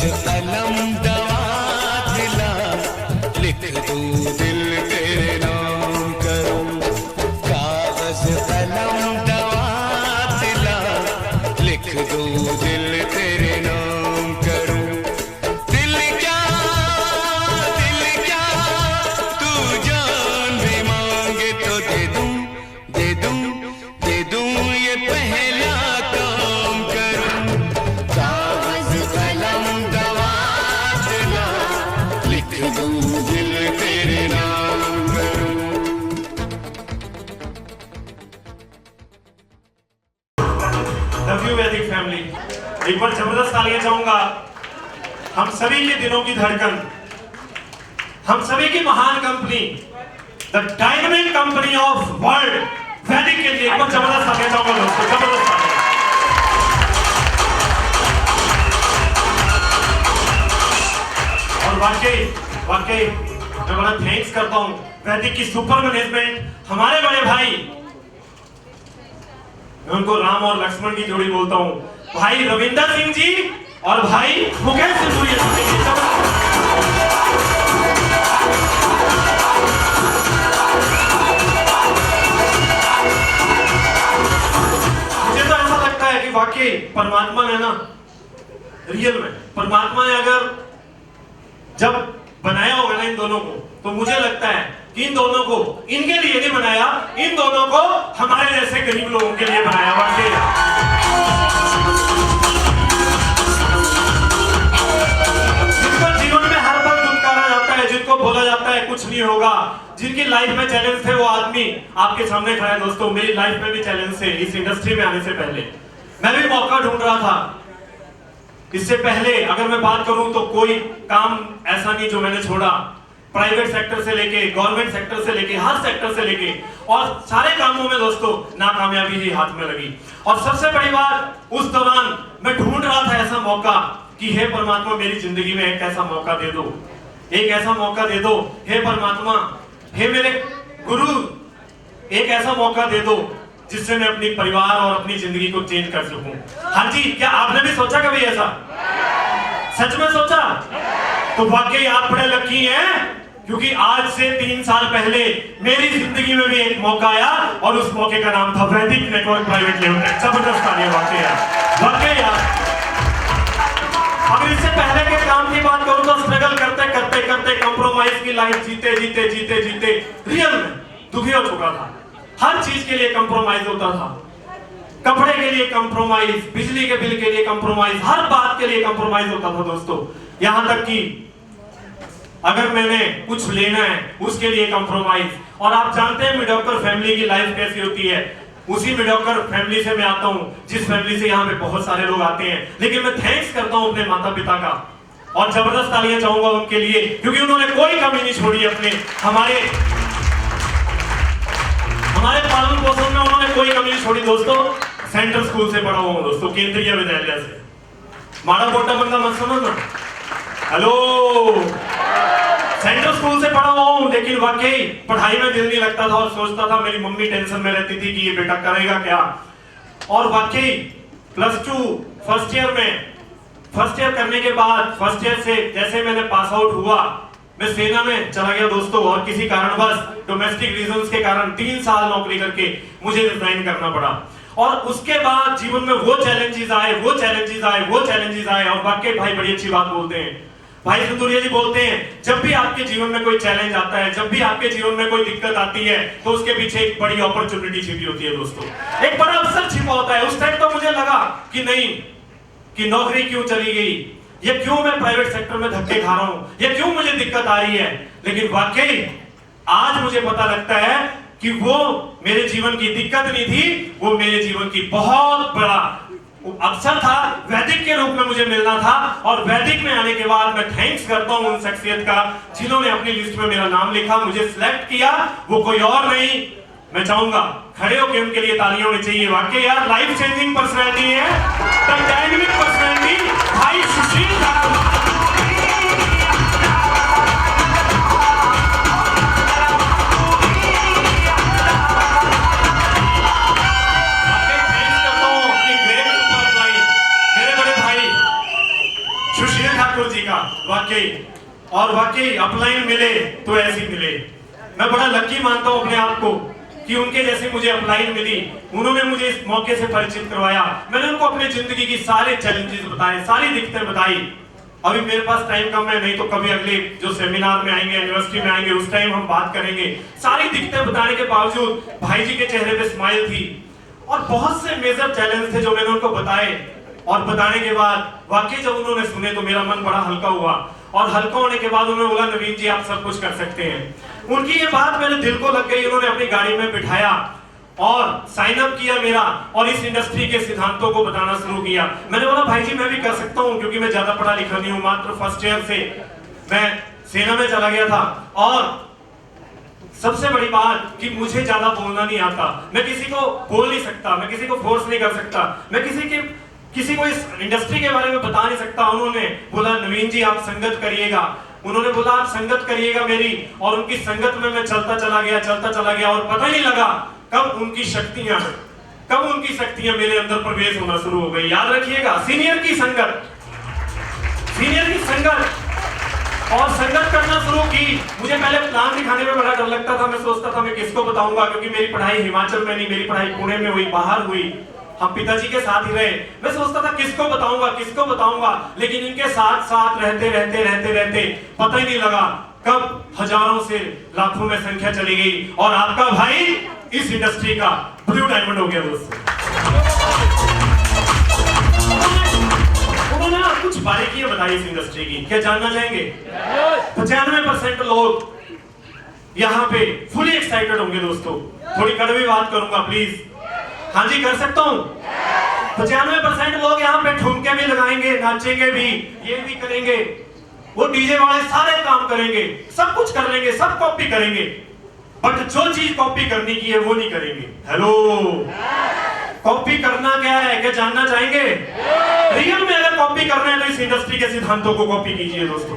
कलम दवा दिला, लिख दूं दिल तेरे नाम करूं। कागज कलम दवा दिला, लिख दूं दिल तेरे नाम करूं। दिल क्या तू जान भी मांगे तो दे दूं, दे दूं, दे दूं, ये पहला काम करूं। कागज कलम दवा दिला, लिख दूं दिल तेरे नाम करूं। लव यू वैदिक फैमिली। एक बार जबरदस्त तालियां चाहूंगा हम सभी के दिलों की धड़कन, हम सभी की महान company, the dynamic company of world वैदिक के लिए एक बार जबरदस्त तालियां चाहूंगा दोस्तों, जबरदस्त तालियां। और वाकई मैं बड़ा थैंक्स करता हूं वैदिक की सुपर मैनेजमेंट, हमारे बड़े भाई, मैं उनको राम और लक्ष्मण की जोड़ी बोलता हूं, भाई रविंदर सिंह जी और भाई मुकेश सिंधुरिया जी। मुझे तो ऐसा लगता है कि वाकई परमात्मा ने ना, रियल में परमात्मा ने अगर जब बनाया होगा ना इन दोनों को, तो मुझे लगता है कि इन दोनों को इनके लिए नहीं बनाया, इन दोनों को हमारे जैसे गरीब लोगों के लिए बनाया। वाकई जिनको जीवन में हर पल दुत्कारा जाता है, जिनको बोला जाता है कुछ नहीं होगा, जिनकी लाइफ में चैलेंज थे, वो आदमी आपके सामने खड़ा है दोस्तों। मेरी लाइफ में भी चैलेंज थे इस इंडस्ट्री में आने से पहले। मैं भी मौका ढूंढ रहा था। इससे पहले अगर मैं बात करूं तो कोई काम ऐसा नहीं जो मैंने छोड़ा। प्राइवेट सेक्टर से लेके गवर्नमेंट सेक्टर से लेके हर सेक्टर से लेके और सारे कामों में दोस्तों नाकामयाबी ही हाथ में लगी। और सबसे बड़ी बात, उस दौरान मैं ढूंढ रहा था ऐसा मौका कि हे परमात्मा मेरी जिंदगी में एक ऐसा मौका दे दो, एक ऐसा मौका दे दो, हे परमात्मा, हे मेरे गुरु, एक ऐसा मौका दे दो जिससे मैं अपनी परिवार और अपनी जिंदगी को चेंज कर सकूं। हाँ जी, क्या आपने भी सोचा कभी ऐसा? सच में सोचा? तो वाकई आप बड़े लकी हैं, क्योंकि आज से 3 साल पहले मेरी जिंदगी में भी एक मौका आया और उस मौके का नाम था वैदिक नेटवर्क प्राइवेट लिमिटेड। जबरदस्त तालियां वाकई यार। अगर इससे पहले के काम की बात करूं तो स्ट्रगल करते कंप्रोमाइज की लाइफ जीते रियल में दुखी हो चुका था। हर चीज के लिए कंप्रोमाइज होता था, कपड़े के लिए कंप्रोमाइज, बिजली के बिल के लिए कंप्रोमाइज, हर बात के लिए कंप्रोमाइज होता था दोस्तों। यहां तक कि अगर मैंने कुछ लेना है उसके लिए कंप्रोमाइज। और आप जानते हैं मीडियोकर फैमिली की लाइफ कैसी होती है। उसी मीडियोकर फैमिली से मैं आता हूं जिस फैमिली से यहाँ पे बहुत सारे लोग आते हैं। लेकिन मैं थैंक्स करता हूं अपने माता पिता का, और जबरदस्त तालियां चाहूंगा उनके लिए, क्योंकि उन्होंने कोई कमी नहीं छोड़ी अपने हमारे पालन पोषण में उन्होंने कोई कमी नहीं छोड़ी दोस्तों। सेंट्रल स्कूल से पढ़ा हुआ हूं दोस्तों, केंद्रीय विद्यालय से। माड़ा मोटा बंदा मत समझना, हेलो, सेंट्रल स्कूल से पढ़ा हुआ हूं, लेकिन वाकई पढ़ाई में दिल नहीं लगता था और सोचता था, मेरी मम्मी टेंशन में रहती थी कि ये बेटा करेगा क्या। और वाकई +2 फर्स्ट ईयर करने के बाद, फर्स्ट ईयर से जैसे मैंने पास आउट हुआ, मैं सेना में चला गया दोस्तों। और किसी कारणवश डोमेस्टिक रीजंस के कारण 3 साल नौकरी करके मुझे रिजाइन करना पड़ा। और उसके बाद जीवन में वो चैलेंजेस आए और वाकई भाई बड़ी अच्छी बात बोलते हैं भाई सिंधुरिया जी, बोलते हैं जब भी आपके जीवन में कोई चैलेंज आता है, जब भी आपके जीवन में कोई दिक्कत आती है, तो उसके पीछे एक बड़ी अपॉर्चुनिटी छिपी होती है दोस्तों, एक बड़ा अवसर छिपा होता है। उस टाइम तो मुझे लगा कि नहीं, कि नौकरी क्यों चली गई, ये क्यों मैं प्राइवेट सेक्टर में धक्के खा रहा हूं, ये क्यों मुझे दिक्कत आ रही है। लेकिन वाकई आज मुझे पता लगता है कि वो मेरे जीवन की दिक्कत नहीं थी, वो मेरे जीवन की बहुत बड़ा अवसर था, वैदिक के रूप में मुझे मिलना था। और वैदिक में आने के बाद मैं थैंक्स करता हूं उन शख्सियत का जिन्होंने अपनी लिस्ट में मेरा नाम लिखा, मुझे सिलेक्ट किया। वो कोई और नहीं, मैं चाहूंगा खड़े होकर उनके लिए तालियां होनी चाहिए। वाकई यार लाइफ चेंजिंग पर्सनैलिटी है, डायनामिक पर्सनैलिटी भाई सुशील ठाकुर। सुशील ठाकुर जी का वाकई, और वाकई अपलाइन मिले तो ऐसी मिले। मैं बड़ा लकी मानता हूं अपने आप को कि उनके जैसे मुझे अपलाइन मिली। उन्होंने मुझे इस मौके से परिचित करवाया, मैंने उनको अपनी जिंदगी की सारे चैलेंजेस बताए, सारी दिक्कतें बताई। अभी मेरे पास टाइम कम है, नहीं तो कभी अगले जो सेमिनार में आएंगे, यूनिवर्सिटी में आएंगे, उस टाइम हम बात करेंगे। सारी दिक्कतें बताने के बावजूद भाई जी के चेहरे पे स्माइल थी, और बहुत से मेजर चैलेंज थे जो मैंने उनको बताए। और बताने के बाद वाकई जब उन्होंने सुने तो मेरा मन बड़ा हल्का हुआ, और हल्का होने के बाद उन्होंने बोला नवीन जी आप सब कुछ कर सकते हैं। उनकी ये बात मेरे दिल को लग गई। उन्होंने अपनी गाड़ी में बिठाया और साइन अप किया मेरा, और इस इंडस्ट्री के सिद्धांतों को बताना शुरू किया। मैंने बोला भाई जी मैं भी कर सकता हूं, क्योंकि मैं ज्यादा पढ़ा लिखा नहीं हूं, मात्र फर्स्ट ईयर से मैं सेना में चला गया था। और सबसे बड़ी बात कि मुझे ज्यादा बोलना नहीं आता, मैं किसी को बोल नहीं सकता, मैं किसी को फोर्स नहीं कर सकता, मैं किसी को इस इंडस्ट्री के बारे में बता नहीं सकता। उन्होंने बोला नवीन जी आप संगत करिएगा, उन्होंने बोला आप संगत करिएगा मेरी, और उनकी संगत में मैं चलता चला गया, और पता ही नहीं लगा कब उनकी शक्तियां मेरे अंदर प्रवेश होना शुरू हो गई। याद रखिएगा, सीनियर की संगत, और संगत करना शुरू की। मुझे पहले प्लान दिखाने में बड़ा डर लगता था, मैं सोचता था मैं किसको बताऊंगा, क्योंकि मेरी पढ़ाई हिमाचल में नहीं, मेरी पढ़ाई पुणे में हुई, बाहर हुई, हम पिताजी के साथ ही रहे। मैं सोचता था किसको बताऊंगा, लेकिन इनके साथ रहते पता ही नहीं लगा कब हजारों से लाखों में संख्या चली गई, और आपका भाई इस इंडस्ट्री का ब्लू डायमंड हो गया दोस्तों। उन्होंने कुछ बारीकियां बताई इस इंडस्ट्री की, क्या जानना चाहेंगे? 95% लोग यहाँ पे फुली एक्साइटेड होंगे दोस्तों। थोड़ी कड़वी बात करूंगा प्लीज। हाँ जी कर सकता हूँ। 95% लोग यहाँ पे ठुमके भी लगाएंगे, नाचेंगे भी, ये भी करेंगे, वो डीजे वाले सारे काम करेंगे, सब कुछ कर लेंगे, सब कॉपी करेंगे, बट जो चीज कॉपी करने की है वो नहीं करेंगे। हेलो, कॉपी करना क्या है, क्या जानना चाहेंगे? रियल में अगर कॉपी कर रहे हैं तो इस इंडस्ट्री के सिद्धांतों को कॉपी कीजिए दोस्तों।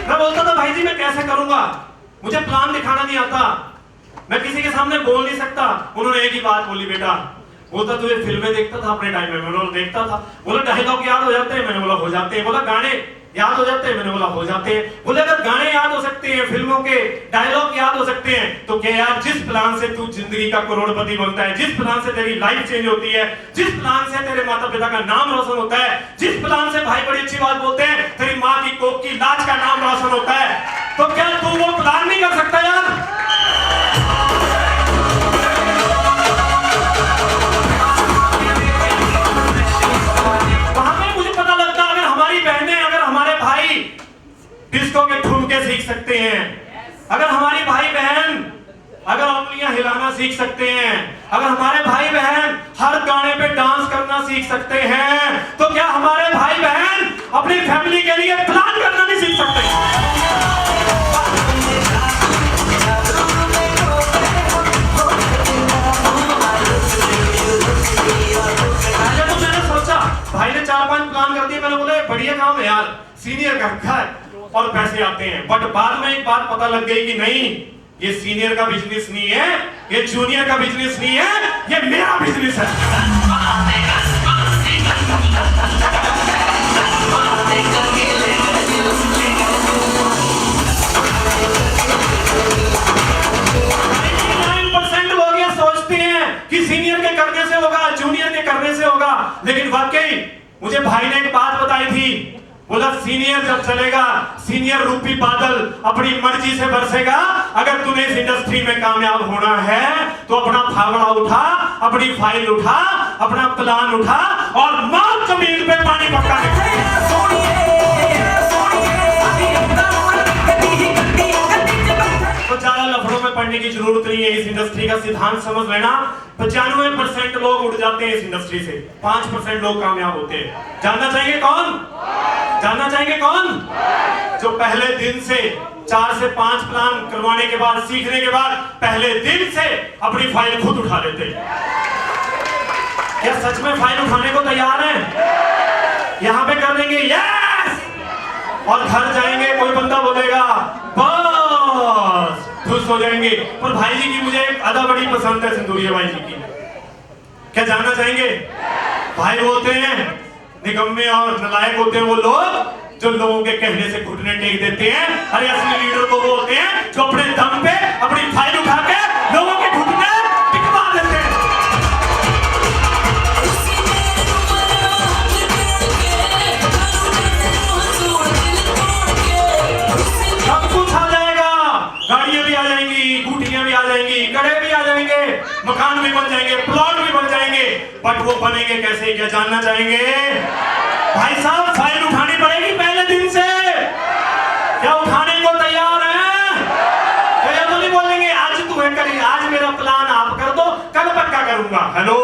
मैं बोलता था भाई जी मैं कैसे करूंगा, मुझे प्लान दिखाना नहीं आता, मैं किसी के सामने बोल नहीं सकता। उन्होंने एक ही बात बोली, बेटा बोलता तुझे फिल्में देखता था अपने टाइम में? मैंने बोला देखता था। बोला डायलॉग याद हो जाते हैं? मैंने बोला हो जाते हैं। बोला गाने याद हो जाते हैं? मैंने बोला हो जाते हैं। बोले अगर गाने याद हो सकते हैं, फिल्मों के डायलॉग याद हो सकते हैं, तो क्या यार जिस प्लान से तू जिंदगी का करोड़पति बनता है, जिस प्लान से तेरी लाइफ चेंज होती है, जिस प्लान से तेरे माता पिता का नाम रोशन होता है, जिस प्लान से भाई बड़ी अच्छी बात बोलते हैं, तेरी माँ की कोख की लाज का नाम रोशन होता है, तो क्या तू वो प्लान नहीं कर सकता यार? वहां पे मुझे पता लगता अगर हमारी बहनें, अगर हमारे भाई डिस्को के ठुमके सीख सकते हैं, अगर हमारी भाई बहन अगर उंगलियां हिलाना सीख सकते हैं, अगर हमारे भाई बहन हर गाने पे डांस करना सीख सकते हैं, तो क्या हमारे भाई बहन अपनी फैमिली के लिए प्लान करना नहीं सीख सकते? भाई ने 4-5 प्लान कर दिए, मैंने बोला बढ़िया काम है यार, सीनियर का घर और पैसे आते हैं। बट बाद में एक बात पता लग गई कि नहीं, ये सीनियर का बिजनेस नहीं है, ये जूनियर का बिजनेस नहीं है, ये मेरा बिजनेस है। लोग ये सोचते हैं कि सीनियर के करने से होगा, जूनियर के करने से होगा, लेकिन वाकई मुझे भाई ने एक बात बताई थी, बोला सीनियर जब चलेगा, सीनियर रूपी बादल अपनी मर्जी से बरसेगा। अगर तूने इस इंडस्ट्री में कामयाब होना है तो अपना फावड़ा उठा, अपनी फाइल उठा, अपना प्लान उठा और मौत जमीन पे पानी पक्का तो ज्यादा लफड़ों में पढ़ने की जरूरत नहीं है। इस इंडस्ट्री का सिद्धांत समझ लेना, 95% लोग उठ जाते हैं इस इंडस्ट्री से, 5% लोग कामयाब होते हैं। जानना चाहेंगे कौन? जानना चाहेंगे कौन? जो पहले दिन से 4 से 5 प्लान करवाने के बाद, सीखने के बाद पहले दिन से अपनी फाइल खुद उठा लेते। क्या सच में फाइल उठाने को तैयार हैं? यहाँ पे कर देंगे यस, और घर जाएंगे कोई बंदा बोलेगा बस, खुश हो जाएंगे। पर भाई जी की मुझे एक अदा बड़ी पसंद है, सिंदूरिया भाई जी की, क्या जानना चाहेंगे? भाई बोलते हैं निकम्मे और नालायक होते हैं वो लोग जो लोगों के कहने से घुटने टेक देते हैं। अरे असली लीडर तो वो होते हैं जो अपने दम पे अपनी फाइल उठा के लोगों के घुटने टिकवा देते हैं। सब कुछ आ जाएगा, गाड़ियां भी आ जाएंगी, गुटियां भी आ जाएंगी, कड़े भी आ जाएंगे, मकान भी बन जाएंगे, प्लॉट भी बन जाएंगे, बट वो बनेंगे कैसे? क्या जानना चाहेंगे? भाई साहब फाइल उठानी पड़ेगी पहले दिन से। क्या उठाने को तैयार हैं? तो ये तो नहीं बोलेंगे आज तुम्हें करेंगे, आज मेरा प्लान आप कर दो, कल पक्का करूंगा। हेलो,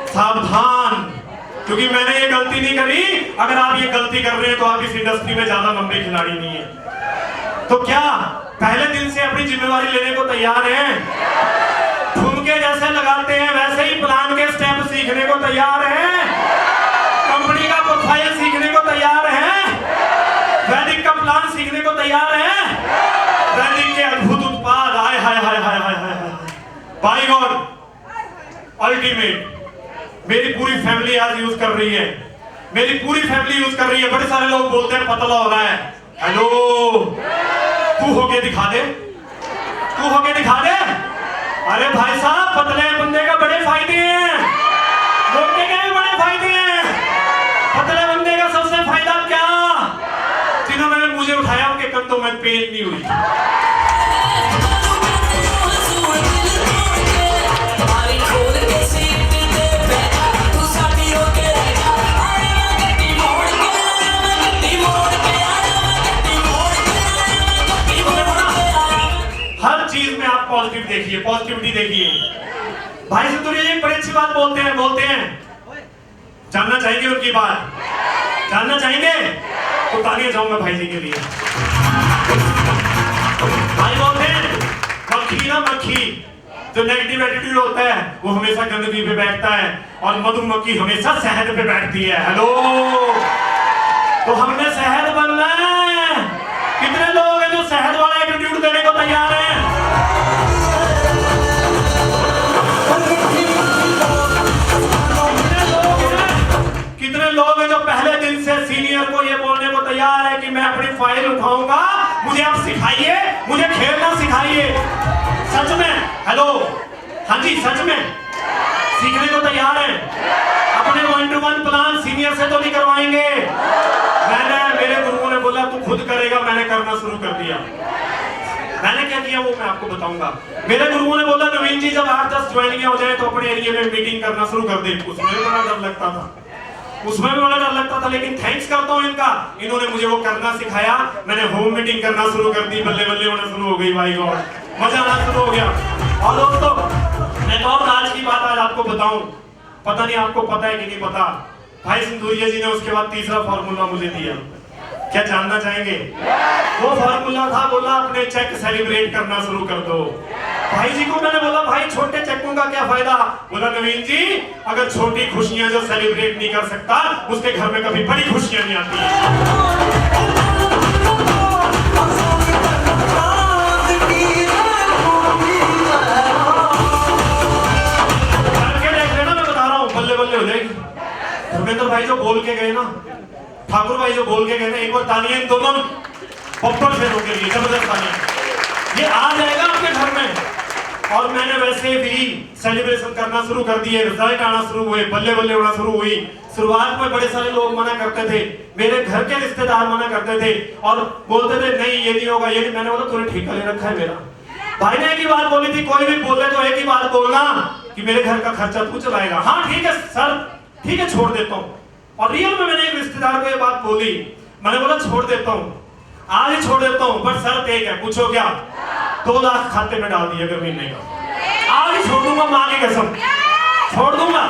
सावधान, क्योंकि मैंने ये गलती नहीं करी। अगर आप ये गलती कर रहे हैं तो आप इस इंडस्ट्री में ज्यादा लंबे खिलाड़ी नहीं है। तो क्या पहले दिन से अपनी जिम्मेवारी लेने को तैयार हैं? ठुमके जैसे लगाते हैं वैसे ही प्लान के स्टेप सीखने को तैयार हैं? कंपनी का प्रोफाइल सीखने को तैयार हैं? वैदिक का प्लान सीखने को तैयार हैं? वैदिक के अद्भुत उत्पाद, हाय हाय हाय हाय हाय हाय, बाय गॉड अल्टीमेट, मेरी पूरी फैमिली आज यूज कर रही है, मेरी पूरी फैमिली यूज कर रही है। बड़े सारे लोग बोलते हैं पतला हो रहा है। हेलो, तू होके दिखा दे, तू होके दिखा दे। अरे भाई साहब पतले बंदे का बड़े फायदे हैं, मोटे के भी बड़े फायदे हैं। पतले बंदे का सबसे फायदा क्या? जिन्होंने मुझे उठाया उनके कंधों में पेन नहीं हुई। हर चीज में आप पॉजिटिव देखिए, पॉजिटिविटी देखिए। भाई सिंदूरिया जी एक बड़ी अच्छी बात बोलते हैं। जानना चाहेंगे उनकी बात? जानना चाहेंगे? तो तालियां जाऊंगा भाई जी के लिए। भाई बोलते हैं मक्खी ना, मक्खी जो नेगेटिव एटीट्यूड होता है वो हमेशा गंदगी पे बैठता है और मधुमक्खी हमेशा शहद पे बैठती है। हेलो, तो हमने शहद बनना है। कितने लोग हैं जो शहद वाला एटीट्यूड देने को तैयार हैं? कितने लोग हैं जो पहले दिन से सीनियर को ये बोलने को तैयार है कि मैं अपनी फाइल उठाऊंगा, मुझे आप सिखाइए, मुझे खेलना सिखाइए। सच में? हेलो, हाँ जी, सच में सीखने को तैयार है? अपने 1-to-1 प्लान सीनियर से तो नहीं करवाएंगे। मेरे गुरुओं ने बोला तू खुद करेगा, मैंने करना शुरू कर दिया। मैंने क्या किया वो मैं आपको बताऊंगा। मेरे गुरुओं ने बोला नवीन जी जब 8-10 ज्वाइनिंग हो जाए तो अपने एरिया में मीटिंग करना शुरू कर दे। उसमें भी बड़ा डर लगता था, लेकिन थैंक्स करता हूँ इनका, इन्होंने मुझे वो करना सिखाया। मैंने होम मीटिंग करना शुरू कर दी, बल्ले बल्ले होना शुरू हो गई। भाई गॉड, मजा आना शुरू हो गया। और दोस्तों मैं और आज की बात आज आपको बताऊं, पता नहीं आपको पता है कि नहीं पता, भाई सिंदूरिया जी ने उसके बाद तीसरा फॉर्मूला मुझे दिया। क्या जानना चाहेंगे? वो फॉर्मूला था, बोला अपने चेक सेलिब्रेट करना शुरू कर दो। भाई जी को मैंने बोला भाई छोटे चेकों का क्या फायदा? बोला नवीन जी अगर छोटी खुशियां जो सेलिब्रेट नहीं कर सकता उसके घर में कभी बड़ी खुशियां नहीं आती है। हो जाएगी। धर्मेंद्र भाई जो बोल के गए ना, ठाकुर भाई जो बोल के गए ना, एक बार तालियां इन दोनों बब्बर फेरों के लिए, जबरदस्त तालियां। ये आ जाएगा आपके घर में। और मैंने वैसे भी सेलिब्रेशन करना शुरू कर दिए, रिजल्ट आना शुरू हुए, बल्ले बल्ले होना शुरू हुई। शुरुआत में बड़े सारे लोग मना करते थे, मेरे घर के रिश्तेदार मना करते थे और बोलते थे नहीं ये नहीं होगा, ये नहीं। मैंने बोला तूने ठेका ले रखा है मेरा। भाई ने एक ही बात बोली थी, कोई भी बोले तो एक ही बात बोलना कि मेरे घर का खर्चा तू चलाएगा। हाँ ठीक है सर, ठीक है छोड़ देता हूँ। और रियल में मैंने एक रिश्तेदार को ये बात बोली, मैंने बोला छोड़ देता हूँ, आज ही छोड़ देता हूँ, बट शर्त एक है। पूछो क्या? 2 लाख खाते में डाल दिया अगर महीने का। आज ही छोड़ दूंगा, माँ की कसम छोड़ दूंगा।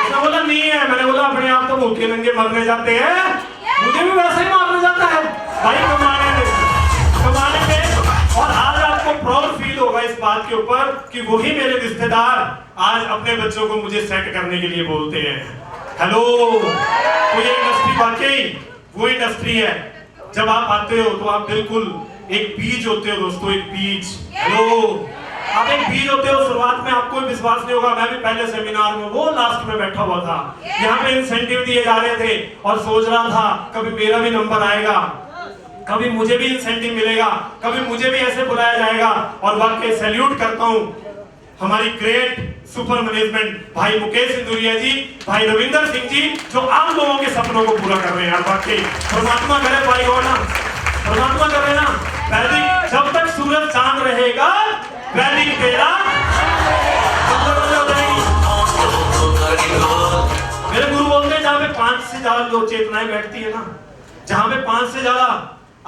उसने बोला नहीं है। मैंने बोला अपने आप तो भूखे नंगे मरने जाते हैं, मुझे भी वैसे ही मारने जाता है भाई, कमाने में। और आज आपको प्राउड फील होगा इस बात के ऊपर कि वही मेरे रिश्तेदार आज अपने बच्चों को मुझे सेट करने के लिए बोलते हैं। हेलो, तो ये इंडस्ट्री वाकई वो इंडस्ट्री है, जब आप आते हो तो आप बिल्कुल एक बीज होते हो दोस्तों, एक बीज। हेलो, आप एक बीज होते हो, शुरुआत में आपको भी विश्वास नहीं होगा। मैं भी पहले सेमिनार में वो लास्ट में बैठा हुआ था, यहाँ पे इंसेंटिव दिए जा रहे थे और सोच रहा था कभी मेरा भी नंबर आएगा, कभी मुझे भी इंसेंटिव मिलेगा, कभी मुझे भी ऐसे बुलाया जाएगा। और वाकई सैल्यूट करता हूँ हमारी ग्रेट सुपर मैनेजमेंट, भाई मुकेश सिंधुरिया जी, भाई रविंदर सिंह जी, जो आम लोगों के सपनों को पूरा कर रहे हैं। वाकई परमात्मा करे भाई हो ना, परमात्मा करे ना। वैदिक जब तक सूरज चांद रहेगा, वैदिक तेरा मेरे गुरु बोलते हैं जहां पे 5 से ज्यादा लोग चेतनाएं बैठती है ना, जहां पे 5 से ज्यादा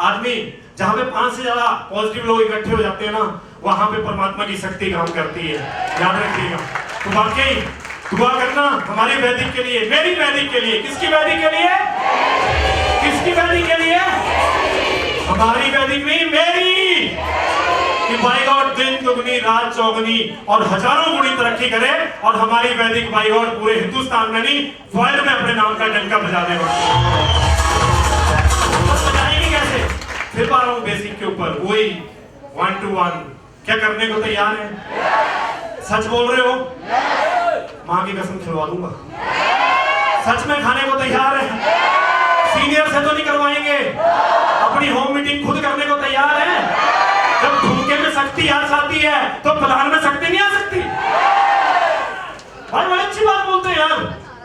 आदमी, जहां पे 5 से ज्यादा पॉजिटिव लोग इकट्ठे हो जाते हैं ना, वहां पे परमात्मा की शक्ति काम करती है, याद रखिएगा। तो वाकई दुआ करना हमारी वैदिक के लिए, मेरी वैदिक के लिए। किसकी वैदिक के लिए? किसकी वैदिक के लिए? हमारी वैदिक नहीं, मेरी। कि भाई गॉड दिन दुगनी रात चौगनी और हजारों गुणी तरक्की करे और हमारी वैदिक भाई गॉड पूरे हिंदुस्तान में नहीं वर्ल्ड में अपने नाम का डंका बजा दे। बजाएंगे कैसे? फिर आ रहा हूं बेसिक के ऊपर, वही 1 to 1। क्या करने को तैयार है? सच बोल रहे हो? मां की कसम खिलवा दूंगा। सच में खाने को तैयार है? सीनियर से तो नहीं करवाएंगे, अपनी होम मीटिंग खुद करने को तैयार है? जब ठुमके में शक्ति आ जाती है तो प्लान में शक्ति नहीं आ सकती। भाई बड़ी अच्छी बात बोलते हैं यार,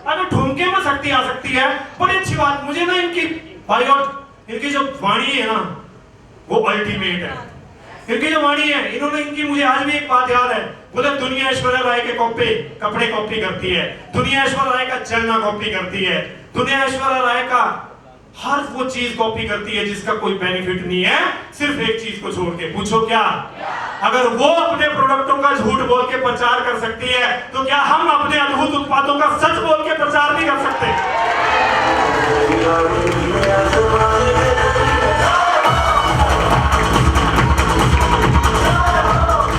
अगर ठुमके में शक्ति आ सकती है, बड़ी अच्छी बात। मुझे ना इनकी भाई और इनकी जो वाणी है ना वो अल्टीमेट है। इनकी जो वाणी है, इन्होंने इनकी मुझे आज भी एक बात याद है, बोले दुनिया ऐश्वर्या राय के कपड़े कॉपी करती है, दुनिया ऐश्वर्या राय का चलना कॉपी करती है, दुनिया ऐश्वर्या राय का हर वो चीज कॉपी करती है जिसका कोई बेनिफिट नहीं है, सिर्फ एक चीज को छोड़ के। पूछो क्या? अगर वो अपने प्रोडक्टों का झूठ बोल के प्रचार कर सकती है, तो क्या हम अपने अद्भुत उत्पादों का सच बोल के प्रचार नहीं कर सकते?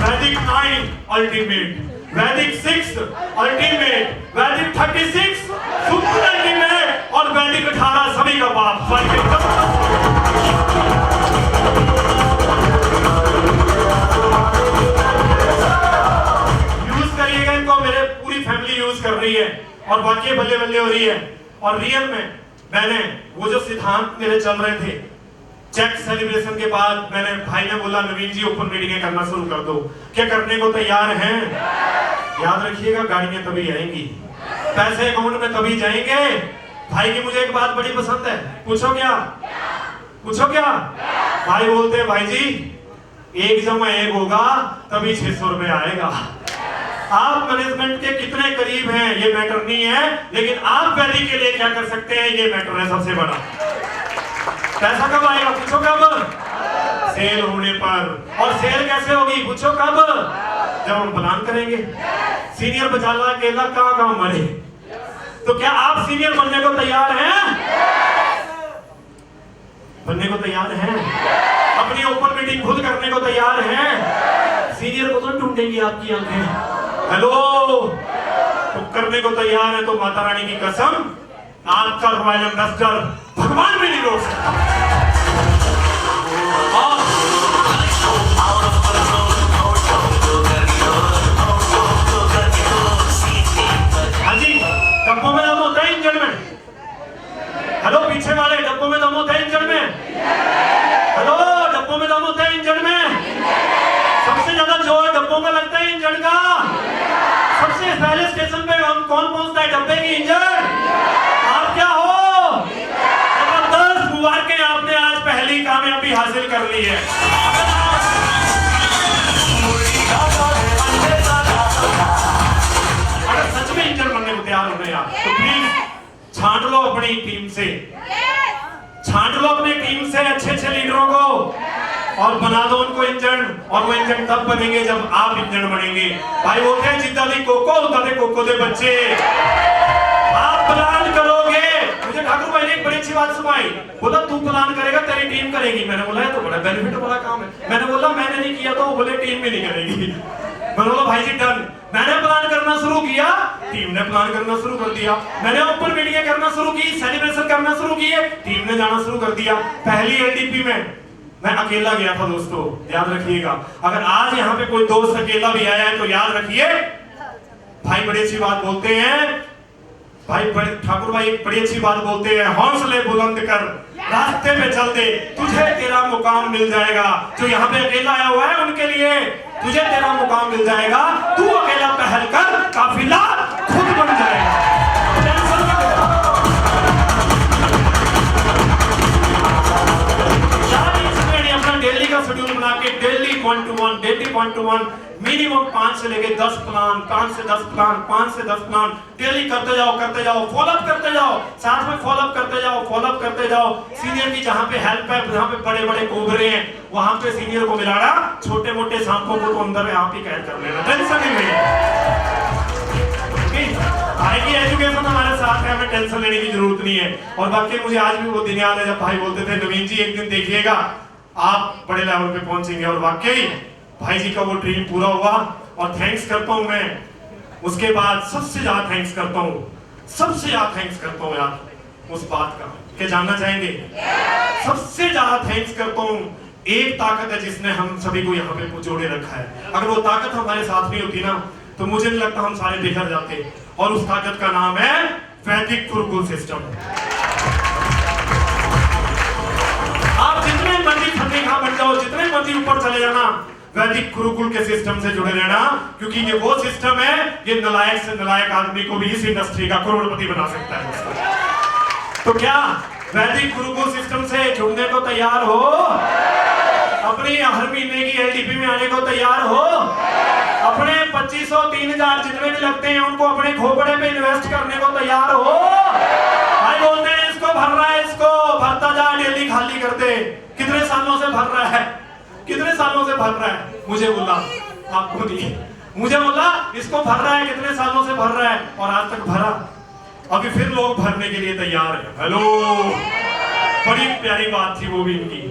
वैदिक 9 अल्टीमेट, वैदिक 6 अल्टीमेट, वैदिक 36 सुपर अल्टीमेट और वैदिक 18 सभी का बाप। यूज करिएगा इनको, मेरे पूरी फैमिली यूज कर रही है और वाकई बल्ले बल्ले हो रही है। और रियल में मैंने वो जो सिद्धांत मेरे चल रहे थे, चेक सेलिब्रेशन के बाद मैंने भाई ने बोला नवीन जी ओपन मीटिंगें करना शुरू कर दो। क्या करने को तैयार हैं? याद रखिएगा गाड़ियां तभी आएंगी, पैसे अकाउंट में तभी जाएंगे। भाई की मुझे एक बात बड़ी पसंद है, पूछो क्या? पूछो क्या? भाई बोलते हैं भाई जी 1 + 1 होगा तभी 600 रुपए आएगा। आप मैनेजमेंट के कितने करीब हैं ये मैटर नहीं है, लेकिन आप वैदिक के लिए क्या कर सकते हैं ये मैटर है सबसे बड़ा। पैसा कब आएगा? पूछो कब? सेल होने पर। और सेल कैसे होगी? पूछो कब? जब हम प्लान करेंगे। सीनियर बचाला अकेला कहां मरे। तो क्या आप सीनियर बनने को तैयार हैं? बनने को तैयार हैं? अपनी ओपन मीटिंग खुद करने को तैयार हैं? सीनियर को तो ढूंढेंगी आपकी आंखें। हेलो, तो करने को तैयार है तो माता रानी की कसम आपका रॉयल एम्बेसडर भगवान भी नहीं रोक सकता। हाँ जी, डब्बों में दम होता है इंजन में। हेलो पीछे वाले, डब्बों में दम होता है इंजन में। हेलो, डब्बों में दम होता है इंजन में। सबसे ज्यादा जोर डब्बों का लगता है इंजन का। सबसे पहले स्टेशन पे कौन पहुंचता है? डब्बे की इंजन। आप क्या हो? जबरदस्त, मुबारकें, आपने आज पहली कामयाबी हासिल कर ली है। अगर सच में इंजन बनने को तैयार हो रहे हैं आप, तो प्लीज छांट लो अपनी टीम से, छांट लो अपनी टीम से अच्छे लीडरों को और बना दो उनको इंजन। और वो इंजन तब बनेंगे जब आप इंजन बनेंगे। भाई बोलते हैं जिद्दा दी कोको होता थे कोको दे बच्चे। आप प्लान करोगे। मुझे ठाकुर भाई ने एक बड़ी अच्छी बात सुनाई, बोला तू प्लान करेगा तेरी टीम करेगी। मैंने बोला तो बड़ा बेनिफिट वाला काम है। मैंने बोला मैंने नहीं किया तो वो बोले टीम भी नहीं करेगी। मैंने बोला भाई जी डन। मैंने प्लान करना शुरू किया, टीम ने प्लान करना शुरू कर दिया। मैंने ओपन मीटिंग करना शुरू की, सेलिब्रेशन करना शुरू किए, टीम ने जाना शुरू कर दिया। पहली एलडीपी में मैं अकेला गया था दोस्तों, याद रखिएगा। अगर आज यहाँ पे कोई दोस्त अकेला भी आया है तो याद रखिए, भाई बड़ी अच्छी बात बोलते हैं, भाई ठाकुर भाई एक बड़ी अच्छी बात बोलते हैं, हौसले बुलंद कर रास्ते पे चल दे, तुझे तेरा मुकाम मिल जाएगा। जो यहाँ पे अकेला आया हुआ है उनके लिए, तुझे तेरा मुकाम मिल जाएगा, तू अकेला पहल कर, काफिला खुद बन जाएगा। टेंशन मत ले। अपना डेली का शेड्यूल बना के डेली 1 मिनिमम 5 से लेके 10 प्लान, 5 से 10 प्लान डेली करते जाओ, फॉलोअप करते जाओ, साथ में फॉलोअप करते जाओ। सीनियर की जहां पे हेल्प है, जहां पे बड़े बड़े कोबरे हैं, वहां पे सीनियर को मिलाना, छोटे मोटे सांपों को तो अंदर में आप ही कैद कर लेना, टेंशन नहीं लेनी। भाई की एजुकेशन हमारे साथ है, हमें टेंशन लेने की जरूरत नहीं है। और बाकी मुझे आज भी वो दिन याद है जब भाई बोलते थे, नवीन जी एक दिन देखिएगा आप बड़े लेवल पे पहुंचेंगे। और वाकई भाई जी का वो ड्रीम पूरा हुआ। और थैंक्स करता हूं मैं, उसके बाद सबसे ज्यादा थैंक्स करता हूं यार उस बात का, क्या जानना चाहेंगे? सबसे ज्यादा थैंक्स करता हूं, एक ताकत है जिसने हम सभी को यहाँ पे जोड़े रखा है। अगर वो ताकत हमारे साथ नहीं होती ना तो मुझे नहीं लगता हम सारे बिखर जाते। और उस ताकत का नाम है वैदिक गुरुकुल सिस्टम। आप जितने मर्जी फतेहा बन जाओ, जितने मर्जी ऊपर चले जाना, वैदिक गुरुकुल के सिस्टम से जुड़े रहना, क्योंकि ये वो सिस्टम है, ये नलायक से नलायक आदमी को भी इस इंडस्ट्री का करोड़पति बना सकता है। तो क्या वैदिक गुरुकुल सिस्टम से जुड़ने को तैयार हो? अपनी हर महीने की एलटीपी में आने को तैयार हो? अपने 2500 3000 जितने भी लगते हैं उनको अपने खोपड़े पे इन्वेस्ट करने को तैयार हो? भाई बोलते हैं इसको भर रहा है, इसको भरता जा, डेली खाली करते। कितने सालों से भर रहा है? मुझे बोला, आपको नहीं, मुझे बोला इसको भर रहा है, कितने सालों से भर रहा है, और आज तक भरा। अभी फिर लोग भरने के लिए तैयार है। हेलो, बड़ी प्यारी बात थी वो भी इनकी।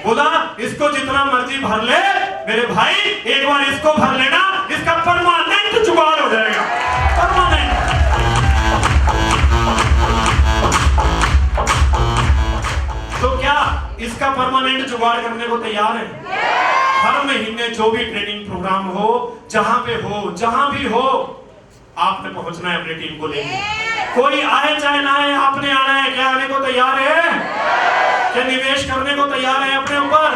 बोला इसको जितना मर्जी भर ले मेरे भाई, एक बार इसको भर लेना, इसका परमानेंट जुगाड़ हो जाएगा, परमानेंट। तो क्या इसका परमानेंट जुगाड़ करने को तैयार है? हर महीने जो भी ट्रेनिंग प्रोग्राम हो, जहां भी हो, आपने पहुंचना है अपनी टीम को लेके। कोई आए चाहे ना आए, आपने आना है। क्या आने को तैयार है? क्या निवेश करने को तैयार है अपने ऊपर?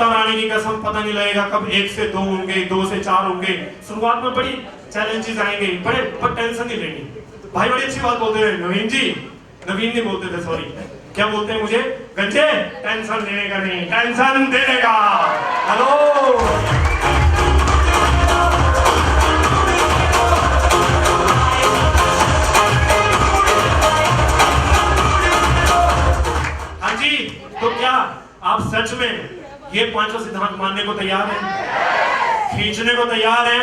रानी की कसम, पता नहीं लगेगा कब 1 से 2 होंगे, 2 से 4 होंगे। शुरुआत में बड़ी चैलेंजेस आएंगे, पर टेंशन नहीं लेनी। भाई बड़ी अच्छी बात बोलते हैं नवीन नहीं बोलते थे, सॉरी, क्या बोलते हैं मुझे? गंजे, टेंशन लेने का नहीं, टेंशन देने का। हेलो, हाँ जी। तो क्या आप सच में ये 5 सिद्धांत मानने को तैयार हैं? खींचने को तैयार हैं?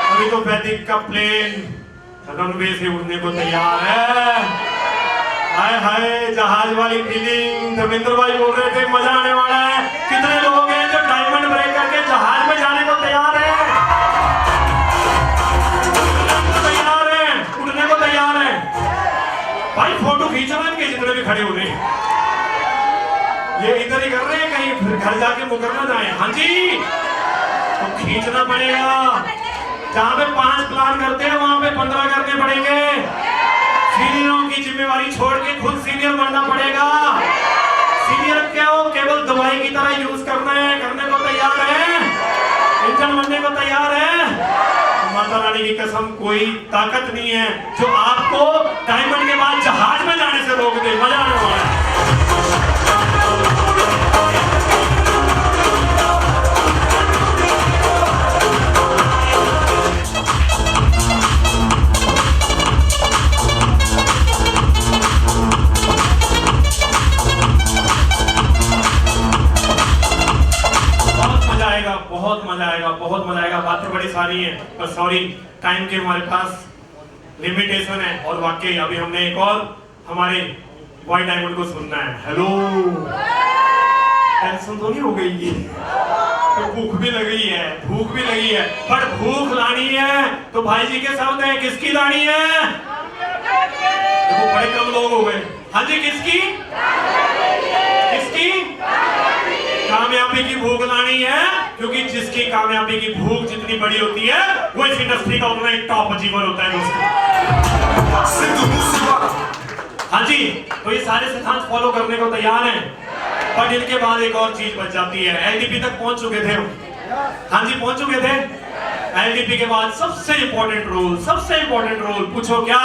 अभी तो वैदिक का प्लेन रनवे से उड़ने को तैयार है। हाय हाय, जहाज वाली फीलिंग। धर्मेंद्र भाई बोल रहे थे मजा आने वाला है। कितने लोग हैं जो डायमंड ब्रेक करके जहाज में जाने को तैयार हैं? उड़ने को तैयार हैं। भाई फोटो खींचो ना इनके, जितने भी खड़े हो रहे हैं, ये इधर ही कर रहे हैं, कहीं फिर घर जाके मुकर ना जाए। हाँ जी, तो खींचना पड़ेगा। जहां पे 5 प्लान करते हैं वहां पे 15 करने पड़ेंगे। सीनियरों की जिम्मेवारी छोड़ के खुद सीनियर बनना पड़ेगा। सीनियर क्या हो, केवल दवाई की तरह यूज करना है, करने को तैयार है, इंजन बनने को तैयार है। माता रानी की कसम, कोई ताकत नहीं है जो आपको डायमंड के बाद जहाज में जाने से रोक दे। मजा आने वाला है। बहुत मजा आएगा। बातें बड़ी सारी हैं, पर सॉरी, टाइम के हमारे पास लिमिटेशन है। और वाकई अभी हमने एक और हमारे व्हाइट डायमंड को सुनना है। हेलो, टेंशन तो नहीं हो गई? तो भूख भी लगी है, पर भूख लानी है तो भाई जी के शब्द है, किसकी लानी है? देखो बड़े कम लोग हो गए। हाँ जी, किसकी? कामयाबी की भूख जितनी बड़ी होती है वो इस इंडस्ट्री का उतना एक टॉप अचीवर होता है दोस्तों। हाँ जी, तो ये सारे सिद्धांत फॉलो करने को तैयार हैं, पर इनके बाद एक और चीज बच जाती है। एलडीपी तक पहुंच चुके थे हम, हाँ जी पहुंच चुके थे। एलडीपी के बाद सबसे इंपॉर्टेंट रोल पूछो क्या?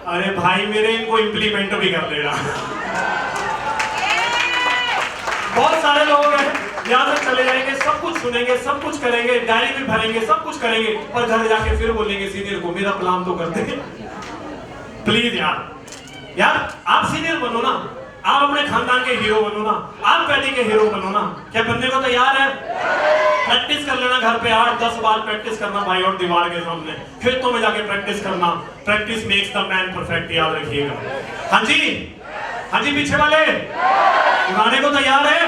अरे भाई मेरे, इनको इंप्लीमेंट भी कर देना। बहुत सारे लोग हैं यहाँ से चले जाएंगे, सब कुछ सुनेंगे, सब कुछ करेंगे, डायरी भी भरेंगे, सब कुछ करेंगे, पर घर जाके फिर बोलेंगे सीनियर को मेरा प्लान तो कर दे। प्लीज यार आप सीनियर बनो ना, आप अपने खानदान के हीरो बनो ना, आप पैदी के हीरो बनो ना। क्या बनने को तैयार है? प्रैक्टिस कर लेना घर पे 8-10 बार प्रैक्टिस करना भाई, और दीवार के सामने खेतों में जाके प्रैक्टिस करना। Practice makes the man perfect, याद रखिएगा। हाँ जी पीछे वाले मानने को तैयार है?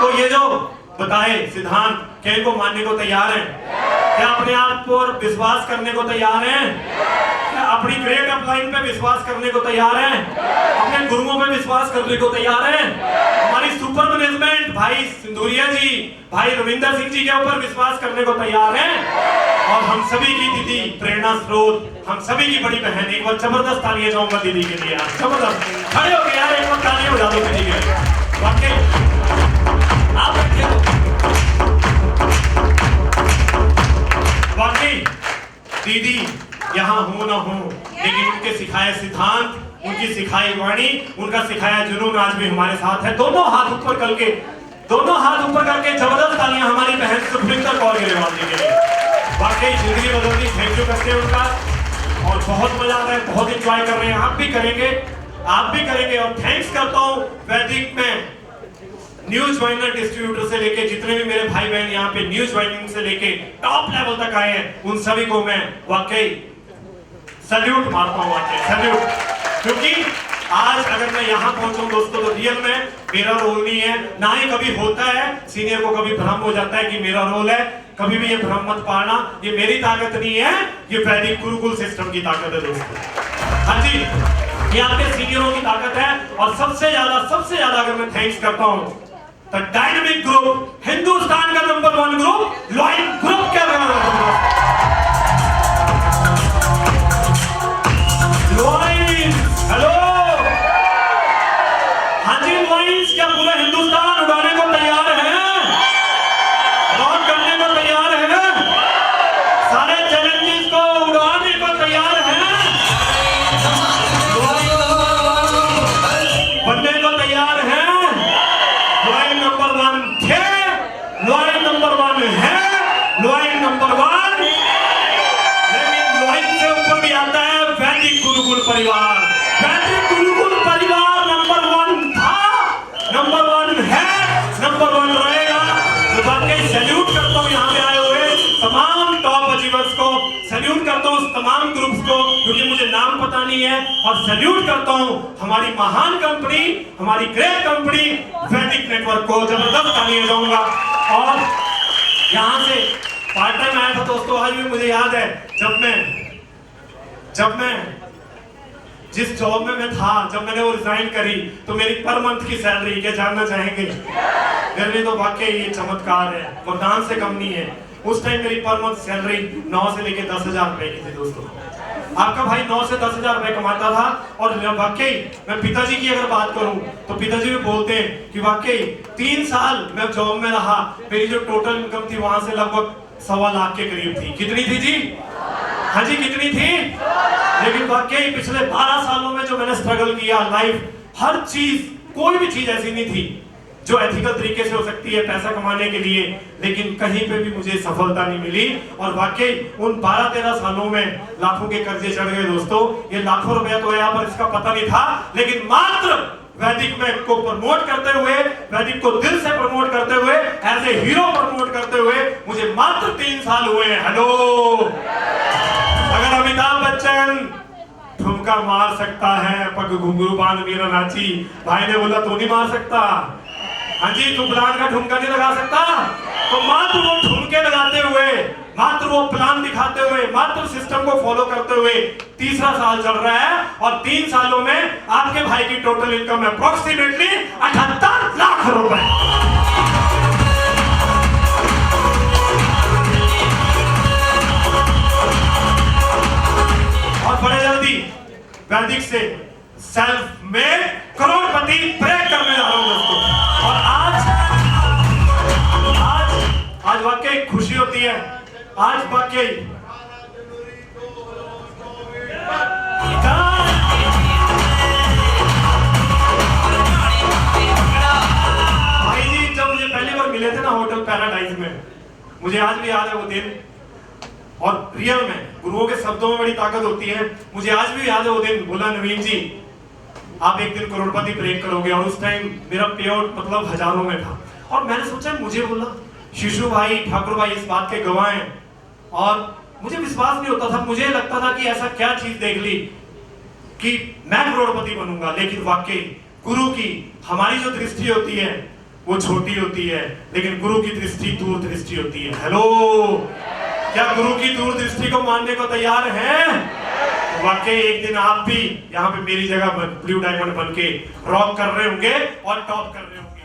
तो ये जो बताए सिद्धांत, क्या इनको मानने को तैयार है? क्या अपने आप पर विश्वास करने को तैयार है? क्या अपनी ग्रेट अपलाइन पे विश्वास करने को तैयार है? अपने गुरुओं पे विश्वास करने को तैयार है? हमारी सुपर मैनेजमेंट भाई सिंधुरिया जी, भाई रविंदर सिंह जी के ऊपर विश्वास करने को तैयार है? और हम सभी की दीदी प्रेरणा स्रोत, हम सभी की बड़ी बहन, एक बार जबरदस्त तालियां चाहूंगा दीदी के लिए यार, जबरदस्त खड़े हो गए यार, एक बार तालियां बजा दो दीदी के लिए। वाकई आप बैठे हो, वाकई दीदी यहाँ हो ना हो, लेकिन उनके सिखाए सिद्धांत, उनकी सिखाई वाणी, उनका सिखाया जुनून आज भी हमारे साथ है। दोनों हाथ ऊपर करके जबरदस्त तालियां हमारी बहन सुखविंदर कौर गिरेवाल के लिए। वाकई जिंदगी बदल दी, थैंक यू करते हैं उनका, और बहुत मजा आ रहा है, बहुत एंजॉय कर रहे हैं। आप भी करेंगे और थैंक्स करता हूँ वैदिक में न्यूज ज्वाइनर डिस्ट्रीब्यूटर से लेके जितने भी मेरे भाई बहन यहाँ पे न्यूज ज्वाइनिंग से लेके टॉप लेवल तक आए हैं, उन सभी को मैं वाकई सैल्यूट मारता हूँ, वाकई सैल्यूट। क्योंकि आज अगर मैं यहाँ पहुंचूं दोस्तों, तो रियल में मेरा रोल नहीं है, ना ही कभी होता है। सीनियर को कभी भ्रम हो जाता है कि मेरा रोल है, कभी भी ये भ्रम मत पाना, ये मेरी ताकत नहीं है, ये वैदिक गुरुकुल सिस्टम की ताकत है दोस्तों। हाँ जी, ये आपके सीनियरों की ताकत है। और सबसे ज्यादा अगर मैं थैंक्स करता हूँ तो डायनामिक ग्रुप, हिंदुस्तान का नंबर 1 ग्रुप लॉइन ग्रुप क्या हेलो, हाँ जी लॉइंस, क्या पूरा हिंदुस्तान उड़ाने को तैयार है? लॉन्च करने को तैयार है? सारे चैलेंजेस को उड़ाने को तैयार है? बनने को तैयार है? लॉइन नंबर 1 थे, लॉइन नंबर 1 है, लॉइन नंबर 1। लेकिन लॉइन से ऊपर भी आता है वैदिक गुरुकुल परिवार। वैदिक गुरुकुल परिवार नंबर 1 था, नंबर 1 है, नंबर 1 रहेगा। तो वाकई सैल्यूट करता हूँ यहाँ पे आए हुए तमाम टॉप अचीवर्स को, सैल्यूट करता हूँ तमाम ग्रुप्स को, क्योंकि मुझे नाम पता नहीं है, और सैल्यूट करता हूँ हमारी महान कंपनी, हमारी ग्रेट कंपनी वैदिक नेटवर्क को। जबरदस्त तालियां जाऊंगा। और यहाँ से पार्ट टाइम आया था दोस्तों, आज भी मुझे याद है जब मैं जिस जॉब में मैं था, जब मैंने वो रिजाइन करी, तो मेरी पर मंथ की सैलरी, क्या जानना चाहेंगे? मेरे लिए तो वाकई ये चमत्कार है, वरदान से कम नहीं है। उस टाइम मेरी पर मंथ सैलरी 9 से लेके 10,000 रुपए की थी दोस्तों। आपका भाई 9 से 10,000 रुपए कमाता था। और वाकई मैं पिताजी की अगर बात करूं तो पिताजी भी बोलते हैं कि वाकई 3 साल मैं जॉब में रहा, मेरी जो टोटल इनकम थी वहां से लगभग 1.25 लाख के करीब थी। कितनी थी जी? हाँ जी कितनी थी? लेकिन वाकई पिछले 12 सालों में जो मैंने स्ट्रगल किया, लाइफ हर चीज, कोई भी चीज ऐसी नहीं थी जो एथिकल तरीके से हो सकती है पैसा कमाने के लिए, लेकिन कहीं पे भी मुझे सफलता नहीं मिली। और वाकई उन 12-13 सालों में लाखों के कर्जे चढ़ गए दोस्तों। ये लाखों रुपया तो यहाँ पर इसका पता नहीं था, लेकिन मात्र वैदिक में को प्रमोट करते हुए, वैदिक को दिल से प्रमोट करते हुए, एज ए हीरो प्रमोट करते हुए मुझे मात्र 3 साल हुए। हेलो, अगर अमिताभ बच्चन ठुमका मार सकता है, पग घुंघरू बांध मीरा नाची, भाई ने बोला तो नहीं मार सकता। हाँ जी, तू प्लान का ठुमका नहीं लगा सकता। तो मात्र वो ठुमके लगाते हुए, मात्र वो प्लान दिखाते हुए, मात्र सिस्टम को फॉलो करते हुए 3रा साल चल रहा है। और 3 सालों में आपके भाई की टोटल इनकम अप्रोक्सीमेटली 78 लाख रुपए। वैदिक से सेल्फ मेड करोड़पति ब्रेक करने जा रहा हूं दोस्तों। और आज वाकई खुशी होती है, आज वाकई भाई जी जब मुझे पहली बार मिले थे ना होटल पैराडाइज में, मुझे आज भी याद है वो दिन। और रियल में गुरुओं के शब्दों में बड़ी ताकत होती है। मुझे आज भी याद है वो दिन, बोला नवीन जी आप एक दिन करोड़पति ब्रेक करोगे। और उस टाइम मेरा पे आउट मतलब हजारों में था। और मैंने सोचा, मुझे बोला शिशु भाई, ठाकुर भाई इस बात के गवाह हैं। और मुझे विश्वास नहीं होता था, मुझे लगता था कि ऐसा क्या चीज देख ली कि मैं करोड़पति बनूंगा। लेकिन वाकई गुरु की हमारी जो दृष्टि होती है वो छोटी होती है, लेकिन गुरु की दृष्टि दूर दृष्टि होती है। हेलो, क्या गुरु की दूरदृष्टि को मानने को तैयार हैं? वाकई एक दिन आप भी यहाँ पे मेरी जगह ब्लू डायमंड बन के रॉक कर रहे होंगे और टॉप कर रहे होंगे।